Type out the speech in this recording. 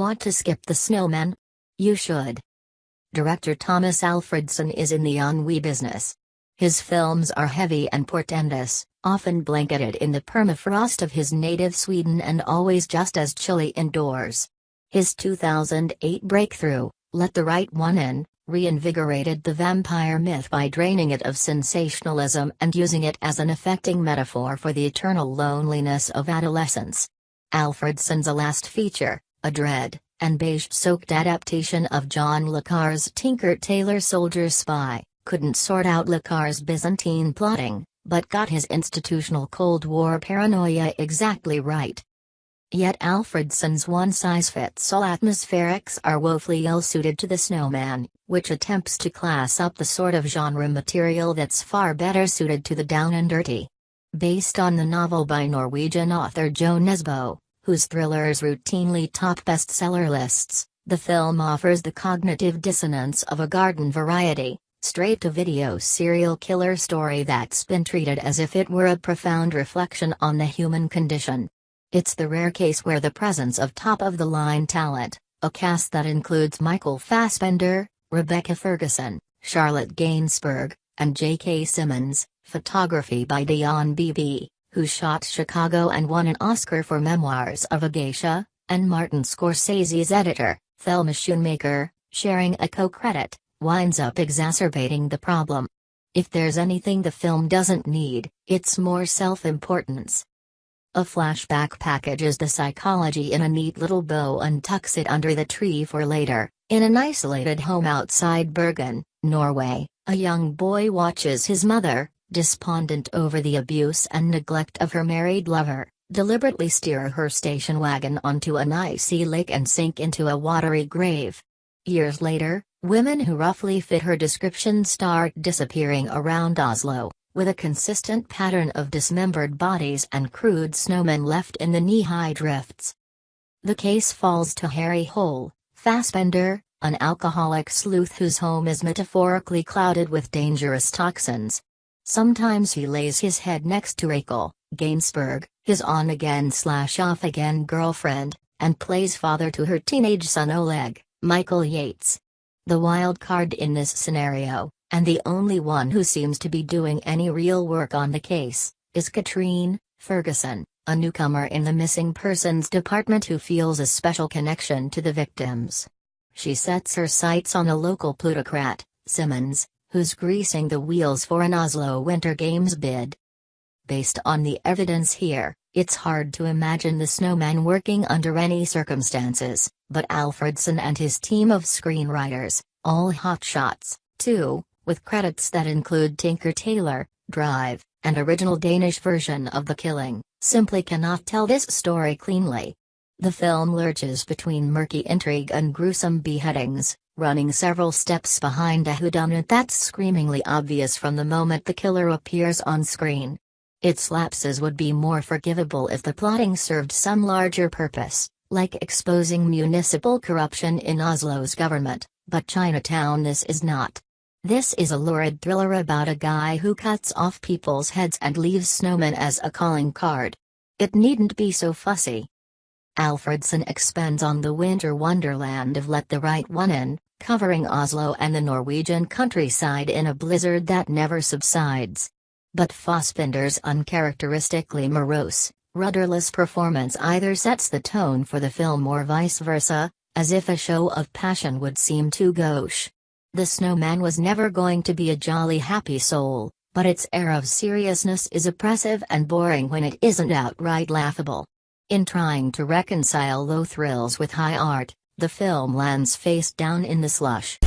Want to skip the Snowman? You should. Director Tomas Alfredson is in the ennui business. His films are heavy and portentous, often blanketed in the permafrost of his native Sweden and always just as chilly indoors. His 2008 breakthrough, Let the Right One In, reinvigorated the vampire myth by draining it of sensationalism and using it as an affecting metaphor for the eternal loneliness of adolescence. Alfredson's last feature, a dread and beige-soaked adaptation of John le Carré's Tinker Tailor Soldier Spy, couldn't sort out le Carré's Byzantine plotting, but got his institutional Cold War paranoia exactly right. Yet Alfredson's one-size-fits-all atmospherics are woefully ill-suited to the Snowman, which attempts to class up the sort of genre material that's far better suited to the down and dirty. Based on the novel by Norwegian author Jo Nesbø, whose thrillers routinely top bestseller lists, the film offers the cognitive dissonance of a garden variety, straight-to-video serial killer story that's been treated as if it were a profound reflection on the human condition. It's the rare case where the presence of top-of-the-line talent, a cast that includes Michael Fassbender, Rebecca Ferguson, Charlotte Gainsbourg, and J.K. Simmons, photography by Dion Beebe, who shot Chicago and won an Oscar for Memoirs of a Geisha, and Martin Scorsese's editor, Thelma Schoonmaker, sharing a co-credit, winds up exacerbating the problem. If there's anything the film doesn't need, it's more self-importance. A flashback packages the psychology in a neat little bow and tucks it under the tree for later. In an isolated home outside Bergen, Norway, a young boy watches his mother, despondent over the abuse and neglect of her married lover, deliberately steer her station wagon onto an icy lake and sink into a watery grave. Years later, women who roughly fit her description start disappearing around Oslo, with a consistent pattern of dismembered bodies and crude snowmen left in the knee-high drifts. The case falls to Harry Hole, Fassbender, an alcoholic sleuth whose home is metaphorically clouded with dangerous toxins. Sometimes he lays his head next to Rachel Gainsbourg, his on-again/off-again girlfriend, and plays father to her teenage son Oleg, Michael Yates. The wild card in this scenario, and the only one who seems to be doing any real work on the case, is Katrine Ferguson, a newcomer in the missing persons department who feels a special connection to the victims. She sets her sights on a local plutocrat, Simmons, who's greasing the wheels for an Oslo Winter Games bid. Based on the evidence here, it's hard to imagine the Snowman working under any circumstances, but Alfredson and his team of screenwriters, all hotshots, too, with credits that include Tinker Tailor, Drive, and original Danish version of The Killing, simply cannot tell this story cleanly. The film lurches between murky intrigue and gruesome beheadings, running several steps behind a whodunit that's screamingly obvious from the moment the killer appears on screen. Its lapses would be more forgivable if the plotting served some larger purpose, like exposing municipal corruption in Oslo's government, but Chinatown this is not. This is a lurid thriller about a guy who cuts off people's heads and leaves snowmen as a calling card. It needn't be so fussy. Alfredson expends on the winter wonderland of Let the Right One In, covering Oslo and the Norwegian countryside in a blizzard that never subsides. But Fassbender's uncharacteristically morose, rudderless performance either sets the tone for the film or vice versa, as if a show of passion would seem too gauche. The Snowman was never going to be a jolly happy soul, but its air of seriousness is oppressive and boring when it isn't outright laughable. In trying to reconcile low thrills with high art, the film lands face down in the slush.